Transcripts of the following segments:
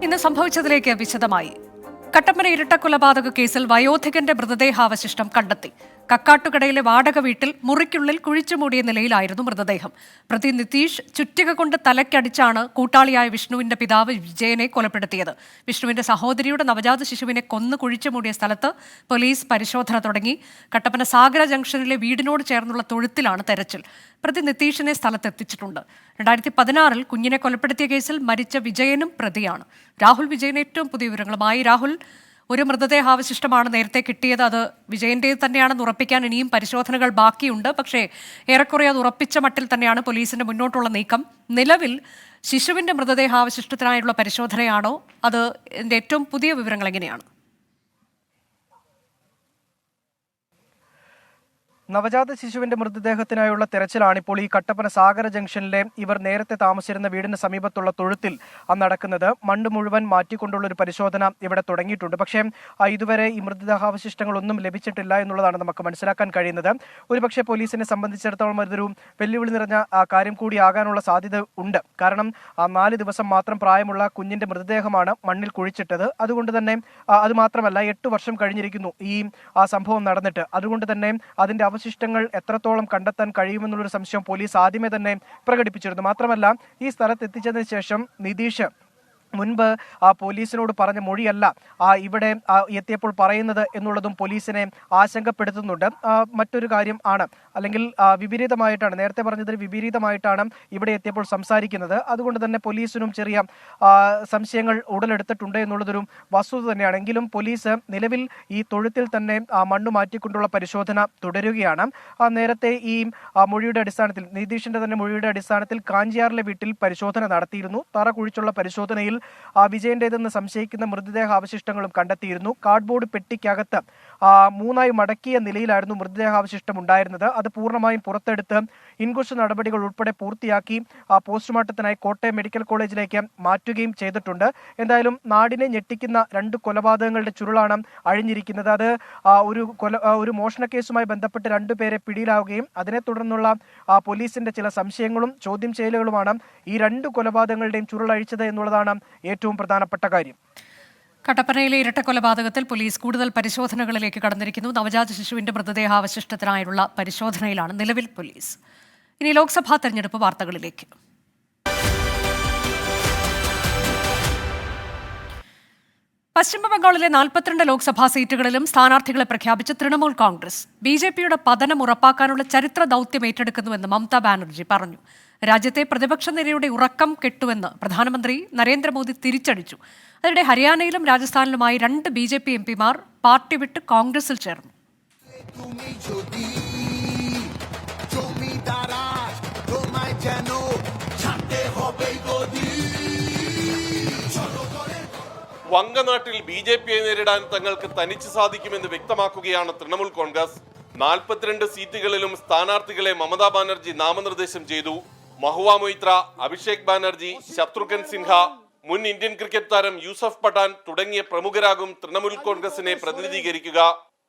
ഇന്ന് സംഭവിച്ചതിലേക്ക് വിശദമായി. കട്ടപ്പന ഇരട്ടക്കൊലപാതക കേസിൽ വയോധികന്റെ മൃതദേഹാവശിഷ്ടം കണ്ടെത്തി. കക്കാട്ടുകടയിലെ വാടക വീട്ടിൽ മുറിക്കുള്ളിൽ കുഴിച്ചുമൂടിയ നിലയിലായിരുന്നു മൃതദേഹം. പ്രതി നിതീഷ് ചുറ്റിക കൊണ്ട് തലയ്ക്കടിച്ചാണ് കൂട്ടാളിയായ വിഷ്ണുവിന്റെ പിതാവ് വിജയനെ കൊലപ്പെടുത്തിയത്. വിഷ്ണുവിന്റെ സഹോദരിയുടെ നവജാത ശിശുവിനെ കൊന്നു കുഴിച്ചുമൂടിയ സ്ഥലത്ത് പോലീസ് പരിശോധന തുടങ്ങി. കട്ടപ്പന സാഗര ജംഗ്ഷനിലെ വീടിനോട് ചേർന്നുള്ള തൊഴുത്തിലാണ് തെരച്ചിൽ. പ്രതി നിതീഷിനെ സ്ഥലത്തെത്തിച്ചിട്ടുണ്ട്. 2016 കുഞ്ഞിനെ കൊലപ്പെടുത്തിയ കേസിൽ മരിച്ച വിജയനും പ്രതിയാണ്. രാഹുൽ വിജയൻ ഏറ്റവും പുതിയ വിവരങ്ങളുമായി. രാഹുൽ, ഒരു മൃതദേഹാവശിഷ്ടമാണ് നേരത്തെ കിട്ടിയത്. അത് വിജയന്റെ തന്നെയാണെന്ന് ഉറപ്പിക്കാൻ ഇനിയും പരിശോധനകൾ ബാക്കിയുണ്ട്. പക്ഷേ ഏറെക്കുറെ അത് ഉറപ്പിച്ച മട്ടിൽ തന്നെയാണ് പോലീസിന്റെ മുന്നോട്ടുള്ള നീക്കം. നിലവിൽ ശിശുവിന്റെ മൃതദേഹാവശിഷ്ടത്തിനായുള്ള പരിശോധനയാണോ? അത് ഏറ്റവും പുതിയ വിവരങ്ങൾ എങ്ങനെയാണ്? നവജാത ശിശുവിന്റെ മൃതദേഹത്തിനായുള്ള തെരച്ചിലാണ് ഇപ്പോൾ ഈ കട്ടപ്പന സാഗര ജംഗ്ഷനിലെ ഇവർ നേരത്തെ താമസിച്ചിരുന്ന വീടിന് സമീപത്തുള്ള തൊഴുത്തിൽ നടക്കുന്നത്. മണ്ണ് മുഴുവൻ മാറ്റിക്കൊണ്ടുള്ള ഒരു പരിശോധന ഇവിടെ തുടങ്ങിയിട്ടുണ്ട്. പക്ഷേ ഇതുവരെ ഈ മൃതദേഹാവശിഷ്ടങ്ങളൊന്നും ലഭിച്ചിട്ടില്ല എന്നുള്ളതാണ് നമുക്ക് മനസ്സിലാക്കാൻ കഴിയുന്നത്. ഒരുപക്ഷെ പോലീസിനെ സംബന്ധിച്ചിടത്തോളം ഇതൊരു വെല്ലുവിളി നിറഞ്ഞ കാര്യം കൂടിയാകാനുള്ള സാധ്യത ഉണ്ട്. കാരണം 4 ദിവസം മാത്രം പ്രായമുള്ള കുഞ്ഞിന്റെ മൃതദേഹമാണ് മണ്ണിൽ കുഴിച്ചിട്ടത്. അതുകൊണ്ട് തന്നെ അത് മാത്രമല്ല 8 വർഷം കഴിഞ്ഞിരിക്കുന്നു ഈ സംഭവം നടന്നിട്ട്. അതുകൊണ്ട് തന്നെ അതിന്റെ അവശിഷ്ടങ്ങൾ എത്രത്തോളം കണ്ടെത്താൻ കഴിയുമെന്നുള്ളൊരു സംശയം പോലീസ് ആദ്യമേ തന്നെ പ്രകടിപ്പിച്ചിരുന്നു. മാത്രമല്ല ഈ സ്ഥലത്ത് എത്തിച്ചതിന് ശേഷം നിതീഷ് മുൻപ് പോലീസിനോട് പറഞ്ഞ മൊഴിയല്ല ഇവിടെ എത്തിയപ്പോൾ പറയുന്നത് എന്നുള്ളതും പോലീസിനെ ആശങ്കപ്പെടുത്തുന്നുണ്ട്. മറ്റൊരു കാര്യം ആണ്, അല്ലെങ്കിൽ വിപരീതമായിട്ടാണ്, നേരത്തെ പറഞ്ഞതിന് വിപരീതമായിട്ടാണ് ഇവിടെ എത്തിയപ്പോൾ സംസാരിക്കുന്നത്. അതുകൊണ്ട് തന്നെ പോലീസിനും ചെറിയ സംശയങ്ങൾ ഉടലെടുത്തിട്ടുണ്ട് എന്നുള്ളതൊരു വസ്തുത തന്നെയാണ്. എങ്കിലും പോലീസ് നിലവിൽ ഈ തൊഴുത്തിൽ തന്നെ മണ്ണ് മാറ്റിക്കൊണ്ടുള്ള പരിശോധന തുടരുകയാണ്. നേരത്തെ ഈ മൊഴിയുടെ അടിസ്ഥാനത്തിൽ, നിതീഷിന്റെ തന്നെ മൊഴിയുടെ അടിസ്ഥാനത്തിൽ കാഞ്ചിയാറിലെ വീട്ടിൽ പരിശോധന നടത്തിയിരുന്നു. തറ കുഴിച്ചുള്ള പരിശോധനയിൽ വിജയന്റേതെന്ന് സംശയിക്കുന്ന മൃതദേഹാവശിഷ്ടങ്ങളും കണ്ടെത്തിയിരുന്നു. കാർഡ്ബോർഡ് പെട്ടിക്കകത്ത് 3ആയി മടക്കിയ നിലയിലായിരുന്നു മൃതദേഹാവശിഷ്ടം ഉണ്ടായിരുന്നത്. അത് പൂർണ്ണമായും പുറത്തെടുത്ത് ഇൻക്വസ്റ്റ് നടപടികൾ ഉൾപ്പെടെ പൂർത്തിയാക്കി പോസ്റ്റ്മോർട്ടത്തിനായി കോട്ടയം മെഡിക്കൽ കോളേജിലേക്ക് മാറ്റുകയും ചെയ്തിട്ടുണ്ട്. എന്തായാലും നാടിനെ ഞെട്ടിക്കുന്ന 2 കൊലപാതകങ്ങളുടെ ചുരുളാണ് അഴിഞ്ഞിരിക്കുന്നത്. അത് ഒരു മോഷണ കേസുമായി ബന്ധപ്പെട്ട് 2 പേരെ പിടിയിലാവുകയും അതിനെ തുടർന്നുള്ള പോലീസിന്റെ ചില സംശയങ്ങളും ചോദ്യം ചെയ്യലുകളുമാണ് ഈ 2 കൊലപാതകങ്ങളുടെയും ചുരുളഴിച്ചത് എന്നുള്ളതാണ് ഏറ്റവും പ്രധാനപ്പെട്ട കാര്യം. കട്ടപ്പനയിലെ ഇരട്ടക്കൊലപാതകത്തിൽ പോലീസ് കൂടുതൽ പരിശോധനകളിലേക്ക് കടന്നിരിക്കുന്നു. നവജാത ശിശുവിന്റെ മൃതദേഹാവശിഷ്ടത്തിനായുള്ള പരിശോധനയിലാണ് നിലവിൽ പോലീസ്. ഇനി ലോക്സഭാ തെരഞ്ഞെടുപ്പ് വാർത്തകളിലേക്ക്. പശ്ചിമബംഗാളിലെ 42 ലോക്സഭാ സീറ്റുകളിലും സ്ഥാനാർത്ഥികളെ പ്രഖ്യാപിച്ച തൃണമൂൽ കോൺഗ്രസ് ബിജെപിയുടെ പതനം ഉറപ്പാക്കാനുള്ള ചരിത്ര ദൗത്യം ഏറ്റെടുക്കുന്നുവെന്ന് മമതാ ബാനർജി പറഞ്ഞു. രാജ്യത്തെ പ്രതിപക്ഷ നിരയുടെ ഉറക്കം കെട്ടുവെന്ന് പ്രധാനമന്ത്രി നരേന്ദ്രമോദി തിരിച്ചടിച്ചു. അതിനിടെ ഹരിയാനയിലും രാജസ്ഥാനിലുമായി 2 ബിജെപി എംപിമാർ പാർട്ടി വിട്ട് കോൺഗ്രസിൽ ചേർന്നു. വങ്കനാട്ടിൽ ബി.ജെ.പിയെ നേരിടാൻ തങ്ങൾക്ക് തനിച്ച് സാധിക്കുമെന്ന് വ്യക്തമാക്കുകയാണ് തൃണമൂൽ കോൺഗ്രസ്. 42 സീറ്റുകളിലും സ്ഥാനാർത്ഥികളെ മമതാ ബാനർജി നാമനിർദ്ദേശം ചെയ്തു. മഹുവ മൊയ്ത്ര, അഭിഷേക് ബാനർജി, ശത്രുഘ്ൻ സിൻഹ, മുൻ ഇന്ത്യൻ ക്രിക്കറ്റ് താരം യൂസഫ് പഠാൻ തുടങ്ങിയ പ്രമുഖരാകും തൃണമൂൽ കോൺഗ്രസിനെ പ്രതിനിധീകരിക്കുക.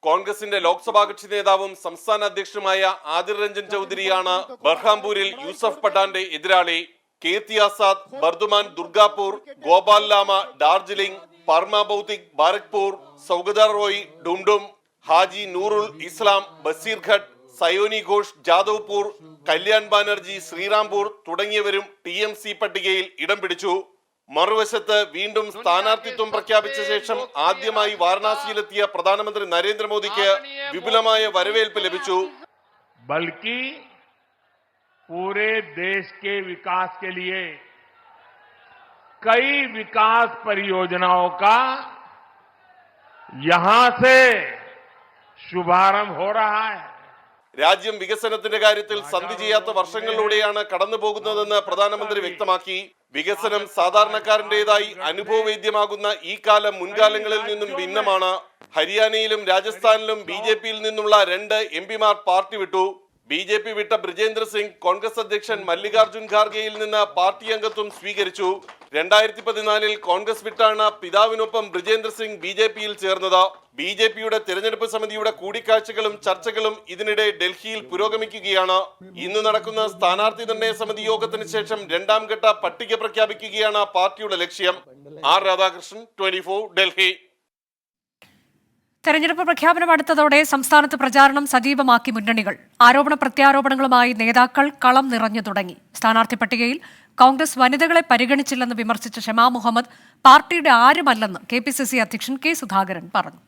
കോൺഗ്രസിന്റെ ലോക്സഭാ കക്ഷി നേതാവും സംസ്ഥാന അധ്യക്ഷനുമായ ആദിർ രഞ്ജൻ ചൌധരിയാണ് ബർഹാംപൂരിൽ യൂസഫ് പഠാന്റെ എതിരാളി. കീർത്തി ആസാദ്, ബർദുമാൻ ദുർഗാപൂർ, ഗോപാൽ ലാമ ഡാർജിലിംഗ്, പർമ ബൗത്തിക് ബാരക്പൂർ, സൗഗദാർ റോയ് ഡുംഡും, ഹാജി നൂറുൽ ഇസ്ലാം ബസീർഘട്ട്, സയോനി ഘോഷ് ജാദവ്പൂർ, കല്യാൺ ബാനർജി ശ്രീറാംപൂർ തുടങ്ങിയവരും TMC പട്ടികയിൽ ഇടം പിടിച്ചു. മറുവശത്ത് വീണ്ടും സ്ഥാനാർത്ഥിത്വം പ്രഖ്യാപിച്ച ശേഷം ആദ്യമായി വാരണാസിയിലെത്തിയ പ്രധാനമന്ത്രി നരേന്ദ്രമോദിക്ക് വിപുലമായ വരവേൽപ്പ് ലഭിച്ചു. ബൽക്കി पूरे देश के विकास के लिए कई विकास परियोजनाओं का यहां से शुभारंभ हो रहा है. രാജ്യം വികസനത്തിന്റെ കാര്യത്തിൽ സന്ധി ചെയ്യാത്ത വർഷങ്ങളിലൂടെയാണ് കടന്നു പോകുന്നതെന്ന് പ്രധാനമന്ത്രി വ്യക്തമാക്കി. വികസനം സാധാരണക്കാരന്റേതായി അനുഭവവേദ്യമാകുന്ന ഈ കാലം മുൻകാലങ്ങളിൽ നിന്നും ഭിന്നമാണ്. ഹരിയാനയിലും രാജസ്ഥാനിലും ബി.ജെ.പിയിൽ നിന്നുള്ള 2 എംപിമാർ പാർട്ടി വിട്ടു. BJP വിട്ട ബ്രിജേന്ദ്ര സിംഗ് കോൺഗ്രസ് അധ്യക്ഷൻ മല്ലികാർജുൻ ഖാർഗെയിൽ നിന്ന് പാർട്ടി അംഗത്വം സ്വീകരിച്ചു. 2014 കോൺഗ്രസ് വിട്ടാണ് പിതാവിനൊപ്പം ബ്രിജേന്ദ്ര സിംഗ് BJPയിൽ ചേർന്നത്. BJPയുടെ തിരഞ്ഞെടുപ്പ് സമിതിയുടെ കൂടിക്കാഴ്ചകളും ചർച്ചകളും ഇതിനിടെ ഡൽഹിയിൽ പുരോഗമിക്കുകയാണ്. ഇന്ന് നടക്കുന്ന സ്ഥാനാർത്ഥി നിർണയ സമിതി യോഗത്തിന് ശേഷം രണ്ടാം ഘട്ട പട്ടിക പ്രഖ്യാപിക്കുകയാണ് പാർട്ടിയുടെ ലക്ഷ്യം. ആർ രാധാകൃഷ്ണൻ, 24, ഡൽഹി. തെരഞ്ഞെടുപ്പ് പ്രഖ്യാപനം അടുത്തതോടെ സംസ്ഥാനത്ത് പ്രചാരണം സജീവമാക്കി മുന്നണികൾ. ആരോപണ പ്രത്യാരോപണങ്ങളുമായി നേതാക്കൾ കളം നിറഞ്ഞു തുടങ്ങി. സ്ഥാനാർത്ഥി പട്ടികയിൽ കോൺഗ്രസ് വനിതകളെ പരിഗണിച്ചില്ലെന്ന് വിമർശിച്ച ഷമാ മുഹമ്മദ് പാർട്ടിയുടെ ആരുമല്ലെന്ന് KPCC അധ്യക്ഷൻ K സുധാകരൻ പറഞ്ഞു.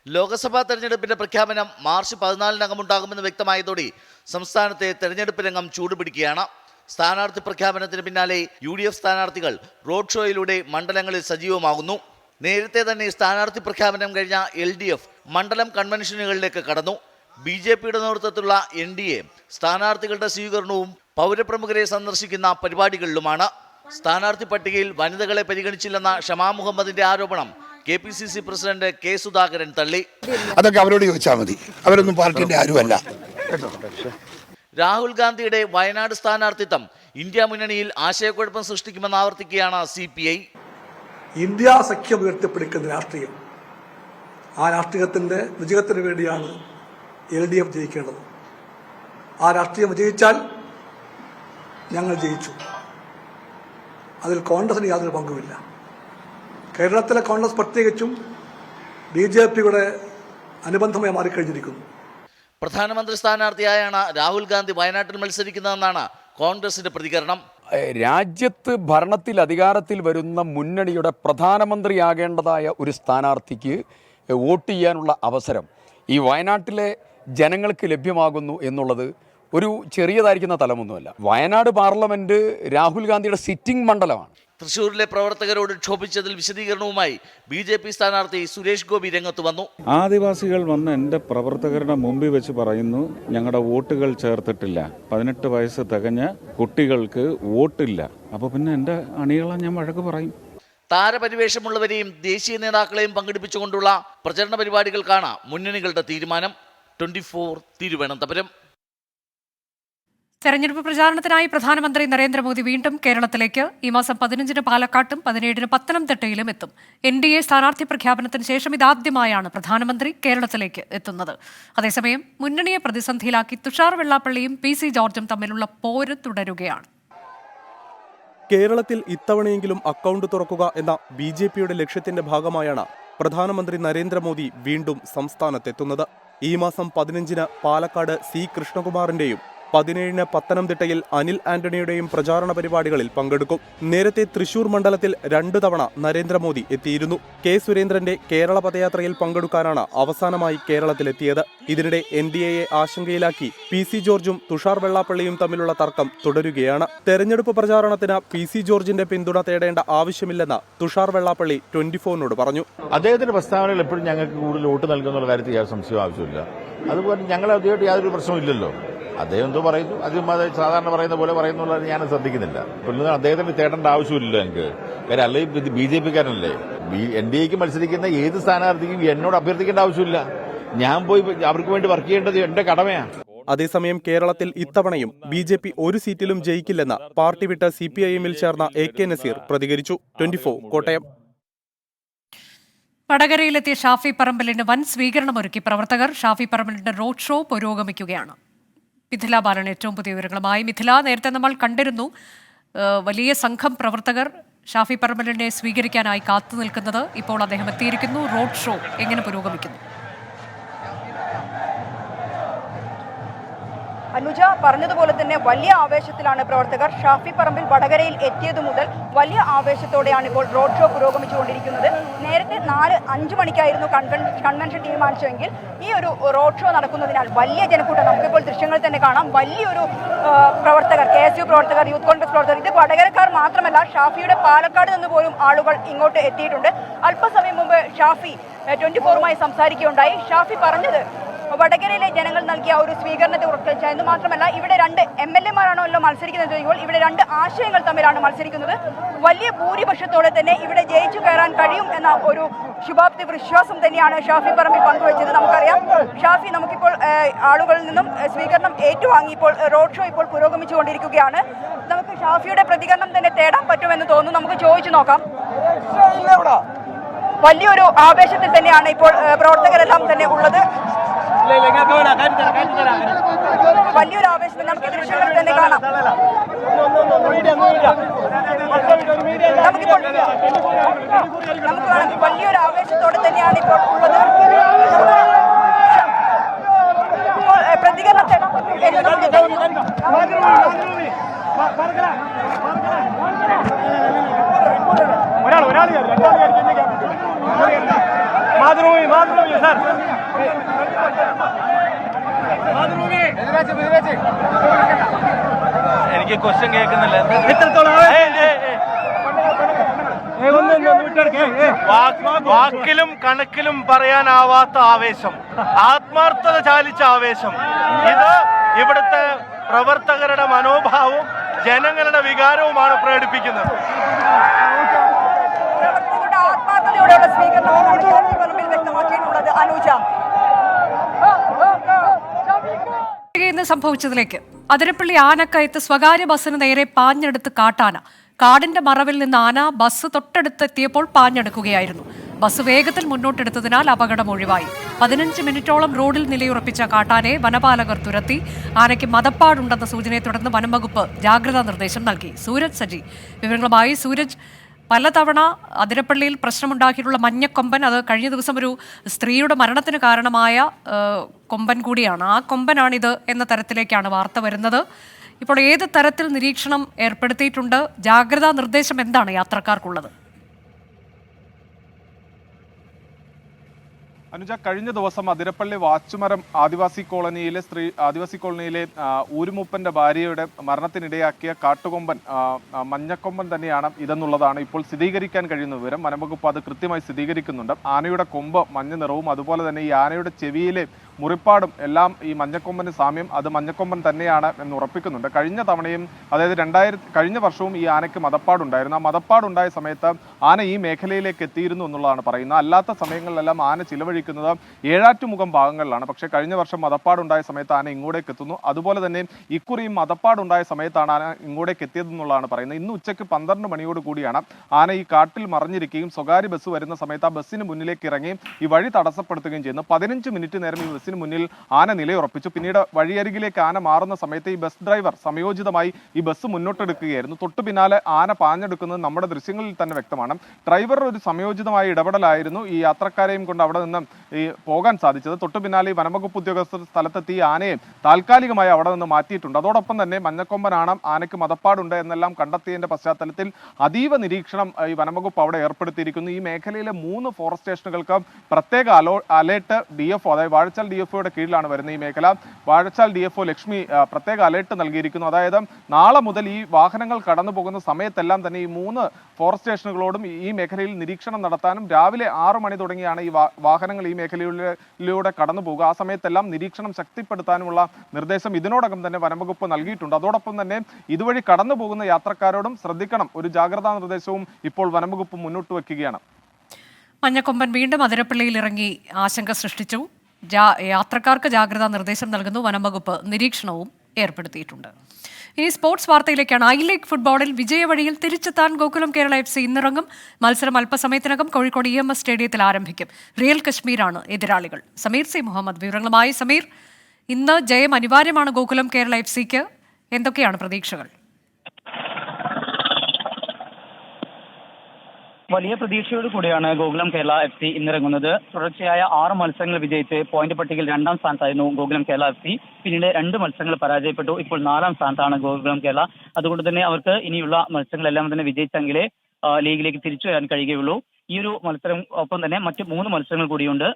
ലോക്സഭാ തെരഞ്ഞെടുപ്പിന്റെ പ്രഖ്യാപനം മാർച്ച് 14-നകം ഉണ്ടാകുമെന്ന് വ്യക്തമായതോടെ സംസ്ഥാനത്തെ തെരഞ്ഞെടുപ്പ് രംഗം ചൂടുപിടിക്കുകയാണ്. സ്ഥാനാർത്ഥി പ്രഖ്യാപനത്തിന് പിന്നാലെ UDF സ്ഥാനാർത്ഥികൾ റോഡ് ഷോയിലൂടെ മണ്ഡലങ്ങളിൽ സജീവമാകുന്നു. നേരത്തെ തന്നെ സ്ഥാനാർത്ഥി പ്രഖ്യാപനം കഴിഞ്ഞ LDF മണ്ഡലം കൺവെൻഷനുകളിലേക്ക് കടന്നു. BJPയുടെ നേതൃത്വത്തിലുള്ള NDA സ്ഥാനാർത്ഥികളുടെ സ്വീകരണവും പൗരപ്രമുഖരെ സന്ദർശിക്കുന്ന പരിപാടികളിലുമാണ്. സ്ഥാനാർത്ഥി പട്ടികയിൽ വനിതകളെ പരിഗണിച്ചില്ലെന്ന ഷമാ മുഹമ്മദിന്റെ ആരോപണം KPCC പ്രസിഡന്റ് K സുധാകരൻ തള്ളി. അതൊക്കെ അവരോട് ചോദിച്ചാൽ മതി, അവരൊന്നും പാർട്ടിന്റെ ആരുമല്ല. രാഹുൽ ഗാന്ധിയുടെ വയനാട് സ്ഥാനാർത്ഥിത്വം ഇന്ത്യ മുന്നണിയിൽ ആശയക്കുഴപ്പം സൃഷ്ടിക്കുമെന്ന് ആവർത്തിക്കുകയാണ് CPI. ഇന്ത്യ സഖ്യം ഉയർത്തിപ്പിടിക്കുന്ന രാഷ്ട്രീയം, ആ രാഷ്ട്രീയത്തിന്റെ വിജയത്തിന് വേണ്ടിയാണ് LDF ജയിക്കേണ്ടത്. ആ രാഷ്ട്രീയം വിജയിച്ചാൽ ഞങ്ങൾ ജയിച്ചു. അതിൽ കോൺഗ്രസിന് യാതൊരു പങ്കുമില്ല. കേരളത്തിലെ കോൺഗ്രസ് പ്രത്യേകിച്ചും BJPയുടെ അനുബന്ധമായി മാറിക്കഴിഞ്ഞിരിക്കുന്നു. പ്രധാനമന്ത്രി സ്ഥാനാർത്ഥിയായാണ് രാഹുൽ ഗാന്ധി വയനാട്ടിൽ മത്സരിക്കുന്നതെന്നാണ് കോൺഗ്രസിന്റെ പ്രതികരണം. രാജ്യത്ത് ഭരണത്തിൽ അധികാരത്തിൽ വരുന്ന മുന്നണിയുടെ പ്രധാനമന്ത്രിയാകേണ്ടതായ ഒരു സ്ഥാനാർത്ഥിക്ക് വോട്ട് ചെയ്യാനുള്ള അവസരം ഈ വയനാട്ടിലെ ജനങ്ങൾക്ക് ലഭ്യമാകുന്നു എന്നുള്ളത് ഒരു ചെറിയതായിരിക്കുന്ന തലമൊന്നുമല്ല. വയനാട് പാർലമെന്റ് രാഹുൽ ഗാന്ധിയുടെ സിറ്റിംഗ് മണ്ഡലമാണ്. തൃശൂരിലെ പ്രവർത്തകരോട് ക്ഷോഭിച്ചതിൽ വിശദീകരണവുമായി BJP സ്ഥാനാർത്ഥി സുരേഷ് ഗോപി രംഗത്ത് വന്നു. ആദിവാസികൾ വന്ന് എൻ്റെ പ്രവർത്തകരുടെ മുമ്പിൽ വെച്ച് പറയുന്നു, ഞങ്ങളുടെ വോട്ടുകൾ ചേർത്തിട്ടില്ല, 18 വയസ്സ് തികഞ്ഞ കുട്ടികൾക്ക് വോട്ടില്ല. അപ്പോൾ പിന്നെ എൻ്റെ അണികളെ ഞാൻ വഴക്ക് പറയും. താരപരിവേഷമുള്ളവരെയും ദേശീയ നേതാക്കളെയും പങ്കെടുപ്പിച്ചുകൊണ്ടുള്ള പ്രചരണ പരിപാടികൾക്കാണ് മുന്നണികളുടെ തീരുമാനം. 24, തിരുവനന്തപുരം. തെരഞ്ഞെടുപ്പ് പ്രചാരണത്തിനായി പ്രധാനമന്ത്രി നരേന്ദ്രമോദി വീണ്ടും കേരളത്തിലേക്ക്. ഈ മാസം 15-ന് പാലക്കാട്ടും 17-ന് പത്തനംതിട്ടയിലും എത്തും. NDA സ്ഥാനാർത്ഥി പ്രഖ്യാപനത്തിന് ശേഷം ഇതാദ്യമായാണ് പ്രധാനമന്ത്രി കേരളത്തിലേക്ക് എത്തുന്നത്. അതേസമയം മുന്നണിയെ പ്രതിസന്ധിയിലാക്കി തുഷാർ വെള്ളാപ്പള്ളിയും PC ജോർജും തമ്മിലുള്ള പോര് തുടരുകയാണ്. കേരളത്തിൽ ഇത്തവണയെങ്കിലും അക്കൗണ്ട് തുറക്കുക എന്ന BJPയുടെ ലക്ഷ്യത്തിന്റെ ഭാഗമായാണ് പ്രധാനമന്ത്രി നരേന്ദ്രമോദി വീണ്ടും സംസ്ഥാനത്തെത്തുന്നത്. ഈ മാസം 15-ന് പാലക്കാട് C കൃഷ്ണകുമാറിന്റെയും 17-ന് പത്തനംതിട്ടയിൽ അനിൽ ആന്റണിയുടെയും പ്രചാരണ പരിപാടികളിൽ പങ്കെടുക്കും. നേരത്തെ തൃശൂർ മണ്ഡലത്തിൽ 2 തവണ നരേന്ദ്രമോദി എത്തിയിരുന്നു. K സുരേന്ദ്രന്റെ കേരള പദയാത്രയിൽ പങ്കെടുക്കാനാണ് അവസാനമായി കേരളത്തിലെത്തിയത്. ഇതിനിടെ NDAയെ ആശങ്കയിലാക്കി PC ജോർജും തുഷാർ വെള്ളാപ്പള്ളിയും തമ്മിലുള്ള തർക്കം തുടരുകയാണ്. തെരഞ്ഞെടുപ്പ് പ്രചാരണത്തിന് PC ജോർജിന്റെ പിന്തുണ തേടേണ്ട ആവശ്യമില്ലെന്ന് തുഷാർ വെള്ളാപ്പള്ളി 24-നോട് പറഞ്ഞു. അദ്ദേഹത്തിന്റെ പ്രസ്താവനകൾ എപ്പോഴും ഞങ്ങൾക്ക് കൂടുതൽ വോട്ട് നൽകുന്നുള്ള കാര്യത്തിൽ യാതൊരു സംശയവും ആവശ്യമില്ല. അതുപോലെ ഞങ്ങൾ അതുമായിട്ട് യാതൊരു പ്രശ്നമില്ലല്ലോ. അദ്ദേഹം എന്തോ പറയുന്നു, അതും അത് സാധാരണ പറയുന്ന പോലെ പറയുന്നുള്ളത് ഞാൻ ശ്രദ്ധിക്കുന്നില്ല. പിന്നെ അദ്ദേഹത്തിന് തേടേണ്ട ആവശ്യമില്ലല്ലോ എനിക്ക്. കാര്യം അല്ലെങ്കിൽ BJPക്കാരനല്ലേ. NDAക്ക് മത്സരിക്കുന്ന ഏത് സ്ഥാനാർത്ഥിക്കും എന്നോട് അഭ്യർത്ഥിക്കേണ്ട ആവശ്യമില്ല. ഞാൻ പോയി അവർക്ക് വേണ്ടി വർക്ക് ചെയ്യേണ്ടത് എന്റെ കടമയാണ്. അതേസമയം കേരളത്തിൽ ഇത്തവണയും BJP ഒരു സീറ്റിലും ജയിക്കില്ലെന്ന് പാർട്ടി വിട്ട് CPIM-ൽ ചേർന്ന AK നസീർ പ്രതികരിച്ചു. 24, കോട്ടയം. വടകരയിലെത്തിയ ഷാഫി പറമ്പലിന് വൻ സ്വീകരണമൊരുക്കി പ്രവർത്തകർ. ഷാഫി പറമ്പലിന്റെ റോഡ് ഷോ പുരോഗമിക്കുകയാണ്. മിഥില ബാലൻ ഏറ്റവും പുതിയ വിവരങ്ങളുമായി. മിഥില, നേരത്തെ നമ്മൾ കണ്ടിരുന്നു വലിയ സംഘം പ്രവർത്തകർ ഷാഫി പറമ്പലിനെ സ്വീകരിക്കാനായി കാത്തു നിൽക്കുന്നത്. ഇപ്പോൾ അദ്ദേഹം എത്തിയിരിക്കുന്നു. റോഡ് ഷോ എങ്ങനെ പുരോഗമിക്കുന്നു? അനുജ പറഞ്ഞതുപോലെ തന്നെ വലിയ ആവേശത്തിലാണ് പ്രവർത്തകർ. ഷാഫി പറമ്പിൽ വടകരയിൽ എത്തിയതു മുതൽ വലിയ ആവേശത്തോടെയാണ് ഇപ്പോൾ റോഡ് ഷോ പുരോഗമിച്ചുകൊണ്ടിരിക്കുന്നത്. നേരത്തെ 4-5 മണിക്കായിരുന്നു കൺവെൻഷൻ തീരുമാനിച്ചെങ്കിൽ ഈ ഒരു റോഡ് ഷോ നടക്കുന്നതിനാൽ വലിയ ജനക്കൂട്ടം, നമുക്കിപ്പോൾ ദൃശ്യങ്ങൾ തന്നെ കാണാം, വലിയൊരു പ്രവർത്തകർ, KSU പ്രവർത്തകർ, യൂത്ത് കോൺഗ്രസ് പ്രവർത്തകർ, ഇത് വടകരക്കാർ മാത്രമല്ല, ഷാഫിയുടെ പാലക്കാട് നിന്ന് പോലും ആളുകൾ ഇങ്ങോട്ട് എത്തിയിട്ടുണ്ട്. അല്പസമയം മുമ്പ് ഷാഫി 24-മായി സംസാരിക്കുകയുണ്ടായി. ഷാഫി പറഞ്ഞത് വടകരയിലെ ജനങ്ങൾ നൽകിയ ഒരു സ്വീകരണത്തെ ഉറപ്പിച്ച എന്ന് മാത്രമല്ല ഇവിടെ രണ്ട് MLA-മാരാണല്ലോ മത്സരിക്കുന്നത് ചോദിക്കുമ്പോൾ ഇവിടെ രണ്ട് ആശയങ്ങൾ തമ്മിലാണ് മത്സരിക്കുന്നത്. വലിയ ഭൂരിപക്ഷത്തോടെ തന്നെ ഇവിടെ ജയിച്ചു കയറാൻ കഴിയും എന്ന ഒരു ശുഭാപ്തി വിശ്വാസം തന്നെയാണ് ഷാഫി പറമ്പിൽ പങ്കുവച്ചത്. നമുക്കറിയാം ഷാഫി നമുക്കിപ്പോൾ ആളുകളിൽ നിന്നും സ്വീകരണം ഏറ്റുവാങ്ങി ഇപ്പോൾ റോഡ് ഷോ ഇപ്പോൾ പുരോഗമിച്ചുകൊണ്ടിരിക്കുകയാണ്. നമുക്ക് ഷാഫിയുടെ പ്രതികരണം തന്നെ തേടാൻ പറ്റുമെന്ന് തോന്നുന്നു. നമുക്ക് ചോദിച്ചു നോക്കാം. വലിയൊരു ആവേശത്തിൽ തന്നെയാണ് ഇപ്പോൾ പ്രവർത്തകരെല്ലാം തന്നെ ഉള്ളത്. വലിയൊരു ആവേശത്തിൽ നമുക്ക് ദൃശ്യങ്ങൾ തന്നെ കാണാം. നമുക്ക് കാണാം വലിയൊരു ആവേശത്തോടെ തന്നെയാണ് ഇപ്പോൾ ഉള്ളത്. ഇപ്പോൾ പ്രതികരണം തേടാൻ എനിക്ക് ക്വസ്റ്റ്യൻ കേൾക്കുന്നില്ല. വാക്കിലും കണക്കിലും പറയാനാവാത്ത ആവേശം, ആത്മാർത്ഥത ചാലിച്ച ആവേശം. ഇത് ഇവിടുത്തെ പ്രവർത്തകരുടെ മനോഭാവവും ജനങ്ങളുടെ വികാരവുമാണ് പ്രകടിപ്പിക്കുന്നത്. ആത്മാർത്ഥതയോടെയുള്ള സ്വീകരണമാണ് ഷാഫി പറമ്പിൽ വ്യക്തമാക്കിയിട്ടുള്ളത്. അനുജ ഇന്ന് സംഭവിച്ചതിലേക്ക്. അതിരപ്പള്ളി ആനക്കയത്ത് സ്വകാര്യ ബസ്സിന് നേരെ പാഞ്ഞെടുത്ത് കാട്ടാന. കാടിന്റെ മറവിൽ നിന്ന് ആന ബസ് തൊട്ടടുത്തെത്തിയപ്പോൾ പാഞ്ഞെടുക്കുകയായിരുന്നു. ബസ് വേഗത്തിൽ മുന്നോട്ടെടുത്തതിനാൽ അപകടം ഒഴിവായി. 15 മിനിറ്റോളം റോഡിൽ നിലയുറപ്പിച്ച കാട്ടാനയെ വനപാലകർ തുരത്തി. ആനയ്ക്ക് മദപ്പാടുണ്ടെന്ന സൂചനയെ തുടർന്ന് വനംവകുപ്പ് ജാഗ്രതാ നിർദ്ദേശം നൽകി. സൂരജ് സജി വിവരങ്ങളുമായി. സൂരജ്, പലതവണ അതിരപ്പള്ളിയിൽ പ്രശ്നമുണ്ടാക്കിയിട്ടുള്ള മഞ്ഞക്കൊമ്പൻ, അത് കഴിഞ്ഞ ദിവസം ഒരു സ്ത്രീയുടെ മരണത്തിന് കാരണമായ കൊമ്പൻ കൂടിയാണ്. ആ കൊമ്പനാണിത് എന്ന തരത്തിലേക്കാണ് വാർത്ത വരുന്നത്. ഇപ്പോൾ ഏത് തരത്തിൽ നിരീക്ഷണം ഏർപ്പെടുത്തിയിട്ടുണ്ട്? ജാഗ്രതാ നിർദ്ദേശം എന്താണ് യാത്രക്കാർക്കുള്ളത്? അനുജ, കഴിഞ്ഞ ദിവസം അതിരപ്പള്ളി വാച്ചുമരം ആദിവാസി കോളനിയിലെ ഊരുമൂപ്പന്റെ ഭാര്യയുടെ മരണത്തിനിടയാക്കിയ കാട്ടുകൊമ്പൻ മഞ്ഞക്കൊമ്പൻ തന്നെയാണ് ഇതെന്നുള്ളതാണ് ഇപ്പോൾ സ്ഥിരീകരിക്കാൻ കഴിയുന്ന വിവരം. വനംവകുപ്പ് അത് കൃത്യമായി സ്ഥിരീകരിക്കുന്നുണ്ട്. ആനയുടെ കൊമ്പ് മഞ്ഞ നിറവും അതുപോലെ തന്നെ ഈ ആനയുടെ ചെവിയിലെ മുറിപ്പാടും എല്ലാം ഈ മഞ്ഞക്കൊമ്പന് സാമ്യം, അത് മഞ്ഞക്കൊമ്പൻ തന്നെയാണ് എന്ന് ഉറപ്പിക്കുന്നുണ്ട്. കഴിഞ്ഞ തവണയും അതായത് കഴിഞ്ഞ വർഷവും ഈ ആനയ്ക്ക് മദപ്പാടുണ്ടായിരുന്നു. ആ മദപ്പാടുണ്ടായ സമയത്ത് ആന ഈ മേഖലയിലേക്ക് എത്തിയിരുന്നു എന്നുള്ളതാണ് പറയുന്നത്. അല്ലാത്ത സമയങ്ങളിലെല്ലാം ആന ചിലവഴിക്കുന്നത് ഏഴാറ്റുമുഖം ഭാഗങ്ങളിലാണ്. പക്ഷേ കഴിഞ്ഞ വർഷം മദപ്പാടുണ്ടായ സമയത്ത് ആന ഇങ്ങോട്ടേക്ക് എത്തുന്നു. അതുപോലെ തന്നെ ഇക്കുറിയും മദപ്പാടുണ്ടായ സമയത്താണ് ആന ഇങ്ങോട്ടേക്ക് എത്തിയതെന്നുള്ളതാണ് പറയുന്നത്. ഇന്ന് ഉച്ചയ്ക്ക് 12 മണിയോട് കൂടിയാണ് ആന ഈ കാട്ടിൽ മറിഞ്ഞിരിക്കുകയും സ്വകാര്യ ബസ് വരുന്ന സമയത്ത് ആ ബസ്സിന് മുന്നിലേക്ക് ഇറങ്ങുകയും ഈ വഴി തടസ്സപ്പെടുത്തുകയും ചെയ്യുന്നു. 15 മിനിറ്റ് നേരം ഈ ബസ്സിന് മുന്നിൽ ആന നിലയുറപ്പിച്ചു. പിന്നീട് വഴിയരികിലേക്ക് ആന മാറുന്ന സമയത്ത് ഈ ബസ് ഡ്രൈവർ സമയോചിതമായി ഈ ബസ് മുന്നോട്ടെടുക്കുകയായിരുന്നു. തൊട്ടു പിന്നാലെ ആന പാഞ്ഞെടുക്കുന്നത് നമ്മുടെ ദൃശ്യങ്ങളിൽ തന്നെ വ്യക്തമാണ്. ഡ്രൈവർ ഒരു സമയോചിതമായ ഇടപെടലായിരുന്നു ഈ യാത്രക്കാരെയും കൊണ്ട് അവിടെ നിന്ന് ഈ പോകാൻ സാധിച്ചത്. തൊട്ടു പിന്നാലെ ഈ വനംവകുപ്പ് ഉദ്യോഗസ്ഥർ സ്ഥലത്തെത്തി ആനയെ താൽക്കാലികമായി അവിടെ നിന്ന് മാറ്റിയിട്ടുണ്ട്. അതോടൊപ്പം തന്നെ മഞ്ഞക്കൊമ്പനാണ്, ആനയ്ക്ക് മദപ്പാടുണ്ട് എന്നെല്ലാം കണ്ടെത്തിയതിന്റെ പശ്ചാത്തലത്തിൽ അതീവ നിരീക്ഷണം ഈ വനംവകുപ്പ് അവിടെ ഏർപ്പെടുത്തിയിരിക്കുന്നു. ഈ മേഖലയിലെ 3 ഫോറസ്റ്റ് സ്റ്റേഷനുകൾക്ക് പ്രത്യേക അലേർട്ട് DFO, അതായത് വാഴച്ചാൽ DFOയുടെ കീഴിലാണ് വരുന്നത് ഈ മേഖല. വാഴച്ചാൽ DFO ലക്ഷ്മി പ്രത്യേക അലേർട്ട് നൽകിയിരിക്കുന്നു. അതായത് നാളെ മുതൽ ഈ വാഹനങ്ങൾ കടന്നു പോകുന്ന സമയത്തെല്ലാം തന്നെ ഈ 3 ഫോറസ്റ്റ് സ്റ്റേഷനുകളോടും ഈ മേഖലയിൽ നിരീക്ഷണം നടത്താനും രാവിലെ 6 മണി തുടങ്ങിയാണ് ഈ വാഹനങ്ങൾ ഈ മേഖലയിലൂടെ കടന്നു പോകുക. ആ സമയത്തെല്ലാം നിരീക്ഷണം ശക്തിപ്പെടുത്താനുമുള്ള നിർദ്ദേശം ഇതിനോടകം തന്നെ വനംവകുപ്പ് നൽകിയിട്ടുണ്ട്. അതോടൊപ്പം തന്നെ ഇതുവഴി കടന്നു പോകുന്ന യാത്രക്കാരോടും ശ്രദ്ധിക്കണം, ഒരു ജാഗ്രതാ നിർദ്ദേശവും ഇപ്പോൾ വനംവകുപ്പ് മുന്നോട്ട് വയ്ക്കുകയാണ്. മഞ്ഞക്കൊമ്പൻ വീണ്ടും അതിരപ്പള്ളിയിൽ ഇറങ്ങി ആശങ്ക സൃഷ്ടിച്ചു. യാത്രക്കാർക്ക് ജാഗ്രതാ നിർദ്ദേശം നൽകുന്നു. വനംവകുപ്പ് നിരീക്ഷണവും ഏർപ്പെടുത്തിയിട്ടുണ്ട്. ഇനി സ്പോർട്സ് വാർത്തയിലേക്കാണ്. ഐ ലീഗ് ഫുട്ബോളിൽ വിജയവഴിയിൽ തിരിച്ചെത്താൻ ഗോകുലം കേരള FC ഇന്നിറങ്ങും. മത്സരം അല്പസമയത്തിനകം കോഴിക്കോട് EMS സ്റ്റേഡിയത്തിൽ ആരംഭിക്കും. റിയൽ കശ്മീരാണ് എതിരാളികൾ. സമീർ C. മുഹമ്മദ് വിവരങ്ങളുമായി. സമീർ, ഇന്ന് ജയം അനിവാര്യമാണ് ഗോകുലം കേരള FCക്ക്. എന്തൊക്കെയാണ് പ്രതീക്ഷകൾ? വലിയ പ്രതീക്ഷയോട് കൂടിയാണ് ഗോകുലം കേരള FC ഇന്നിറങ്ങുന്നത്. തുടർച്ചയായ 6 മത്സരങ്ങൾ വിജയിച്ച് പോയിന്റ് പട്ടികയിൽ 2ാം സ്ഥാനത്തായിരുന്നു ഗോകുലം കേരള FC. പിന്നീട് 2 മത്സരങ്ങൾ പരാജയപ്പെട്ടു. ഇപ്പോൾ 4ാം സ്ഥാനത്താണ് ഗോകുലം കേരള. അതുകൊണ്ട് തന്നെ അവർക്ക് ഇനിയുള്ള മത്സരങ്ങളെല്ലാം തന്നെ വിജയിച്ചെങ്കിലേ ലീഗിലേക്ക് തിരിച്ചു വരാൻ കഴിയുകയുള്ളൂ. ഈ ഒരു മത്സരം ഒപ്പം തന്നെ മറ്റ് 3 മത്സരങ്ങൾ കൂടിയുണ്ട്.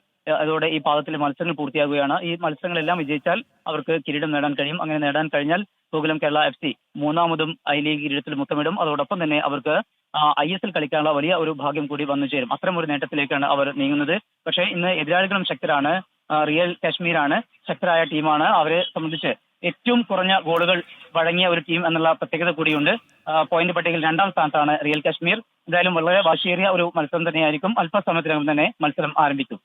അതോടെ ഈ പാദത്തിലെ മത്സരങ്ങൾ പൂർത്തിയാകുകയാണ്. ഈ മത്സരങ്ങളെല്ലാം വിജയിച്ചാൽ അവർക്ക് കിരീടം നേടാൻ കഴിയും. അങ്ങനെ നേടാൻ കഴിഞ്ഞാൽ ഗോകുലം കേരള FC 3ാമതും ഐ ലീഗ് കിരീടത്തിൽ മുത്തമിടും. അതോടൊപ്പം തന്നെ അവർക്ക് ISL കളിക്കാനുള്ള വലിയ ഒരു ഭാഗ്യം കൂടി വന്നു ചേരും. അത്തരം ഒരു നേട്ടത്തിലേക്കാണ് അവർ നീങ്ങുന്നത്. പക്ഷേ ഇന്ന് എതിരാളികളും ശക്തരാണ്. റിയൽ കാശ്മീരാണ് ശക്തരായ ടീമാണ്. അവരെ സംബന്ധിച്ച് ഏറ്റവും കുറഞ്ഞ ഗോളുകൾ വഴങ്ങിയ ഒരു ടീം എന്നുള്ള പ്രത്യേകത കൂടിയുണ്ട്. പോയിന്റ് പട്ടികയിൽ 2ാം സ്ഥാനത്താണ് റിയൽ കാശ്മീർ. എന്തായാലും വളരെ വാശിയേറിയ ഒരു മത്സരം തന്നെയായിരിക്കും. അല്പസമയത്തിനകം തന്നെ മത്സരം ആരംഭിക്കും.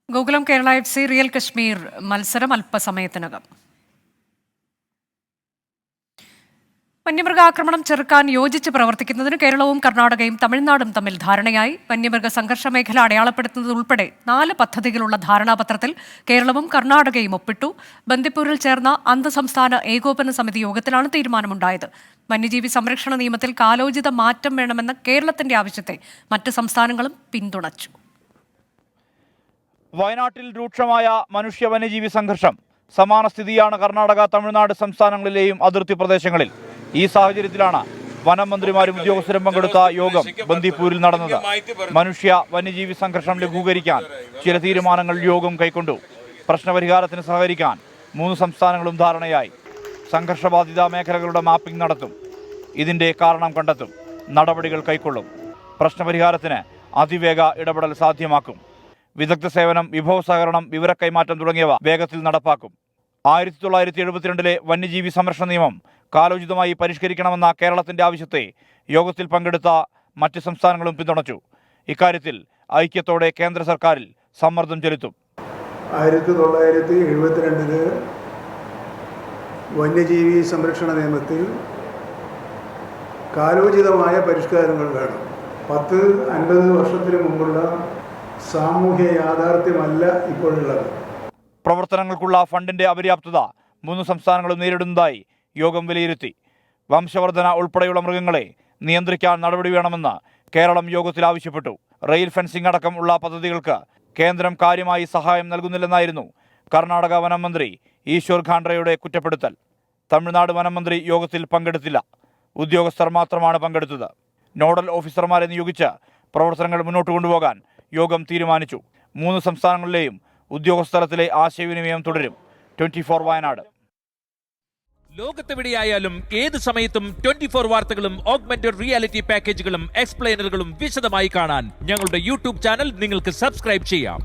ഗോകുലം കേരള FC റിയൽ കശ്മീർ മത്സരം അല്പസമയത്തിനകം. വന്യമൃഗാക്രമണം ചെറുക്കാൻ യോജിച്ച് പ്രവർത്തിക്കുന്നതിന് കേരളവും കർണാടകയും തമിഴ്നാടും തമ്മിൽ ധാരണയായി. വന്യമൃഗ സംഘർഷ മേഖല അടയാളപ്പെടുത്തുന്നത് ഉൾപ്പെടെ 4 പദ്ധതികളുള്ള ധാരണാപത്രത്തിൽ കേരളവും കർണാടകയും ഒപ്പിട്ടു. ബന്ദിപ്പൂരിൽ ചേർന്ന അന്തർസംസ്ഥാന ഏകോപന സമിതി യോഗത്തിലാണ് തീരുമാനമുണ്ടായത്. വന്യജീവി സംരക്ഷണ നിയമത്തിൽ കാലോചിത മാറ്റം വേണമെന്ന കേരളത്തിന്റെ ആവശ്യത്തെ മറ്റ് സംസ്ഥാനങ്ങളും പിന്തുണച്ചു. വയനാട്ടിൽ രൂക്ഷമായ മനുഷ്യ വന്യജീവി സംഘർഷം. സമാന സ്ഥിതിയാണ് കർണാടക, തമിഴ്നാട് സംസ്ഥാനങ്ങളിലെയും അതിർത്തി പ്രദേശങ്ങളിൽ. ഈ സാഹചര്യത്തിലാണ് വനം മന്ത്രിമാരും ഉദ്യോഗസ്ഥരും പങ്കെടുത്ത യോഗം ബന്ദിപ്പൂരിൽ നടന്നത്. മനുഷ്യ വന്യജീവി സംഘർഷം ലഘൂകരിക്കാൻ ചില തീരുമാനങ്ങൾ യോഗം കൈക്കൊണ്ടു. പ്രശ്നപരിഹാരത്തിന് സഹകരിക്കാൻ 3 സംസ്ഥാനങ്ങളും ധാരണയായി. സംഘർഷബാധിത മേഖലകളുടെ മാപ്പിംഗ് നടത്തും. ഇതിന്റെ കാരണം കണ്ടെത്തും. നടപടികൾ കൈക്കൊള്ളും. പ്രശ്നപരിഹാരത്തിന് അതിവേഗ ഇടപെടൽ സാധ്യമാക്കും. വിദഗ്ധ സേവനം, വിഭവ സഹകരണം, വിവര കൈമാറ്റം തുടങ്ങിയവ വേഗത്തിൽ നടപ്പാക്കും. 1972 വന്യജീവി സംരക്ഷണ നിയമം കാലോചിതമായി പരിഷ്കരിക്കണമെന്ന കേരളത്തിന്റെ ആവശ്യത്തെ യോഗത്തിൽ പങ്കെടുത്ത മറ്റ് സംസ്ഥാനങ്ങളും പിന്തുണച്ചു. ഇക്കാര്യത്തിൽ ഐക്യത്തോടെ കേന്ദ്ര സർക്കാരിൽ സമ്മർദ്ദം ചെലുത്തും. 1972 വന്യജീവി സംരക്ഷണ നിയമത്തിൽ കാലോചിതമായ പരിഷ്കാരങ്ങൾ വേണം. 10-50 വർഷത്തിന് മുമ്പുള്ള സാമൂഹ്യ യാഥാർത്ഥ്യമല്ല ഇപ്പോഴുള്ളത്. പ്രവർത്തനങ്ങൾക്കുള്ള ഫണ്ടിന്റെ അപര്യാപ്തത 3 സംസ്ഥാനങ്ങളും നേരിടുന്നതായി യോഗം വിലയിരുത്തി. വംശവർധന ഉൾപ്പെടെയുള്ള മൃഗങ്ങളെ നിയന്ത്രിക്കാൻ നടപടി വേണമെന്ന് കേരളം യോഗത്തിൽ ആവശ്യപ്പെട്ടു. റെയിൽ ഫെൻസിംഗ് അടക്കം ഉള്ള പദ്ധതികൾക്ക് കേന്ദ്രം കാര്യമായി സഹായം നൽകുന്നില്ലെന്നായിരുന്നു കർണാടക വനം മന്ത്രി ഈശ്വർ ഖാണ്ഡ്രയുടെ കുറ്റപ്പെടുത്തൽ. തമിഴ്നാട് വനം മന്ത്രി യോഗത്തിൽ പങ്കെടുത്തില്ല. ഉദ്യോഗസ്ഥർ മാത്രമാണ് പങ്കെടുത്തത്. നോഡൽ ഓഫീസർമാരെ നിയോഗിച്ച് പ്രവർത്തനങ്ങൾ മുന്നോട്ട് കൊണ്ടുപോകാൻ യോഗം തീരുമാനിച്ചു. 3 സംസ്ഥാനങ്ങളിലെയും ഉദ്യോഗസ്ഥലത്തിലെ ആശയവിനിമയം തുടരും. 24 വയനാട്. ലോകത്തെവിടെയായാലും ഏത് സമയത്തും 24 വാർത്തകളും ഓഗ്മെന്റഡ് റിയാലിറ്റി പാക്കേജുകളും എക്സ്പ്ലെയിനറുകളും വിശദമായി കാണാൻ ഞങ്ങളുടെ യൂട്യൂബ് ചാനൽ നിങ്ങൾക്ക് സബ്സ്ക്രൈബ് ചെയ്യാം.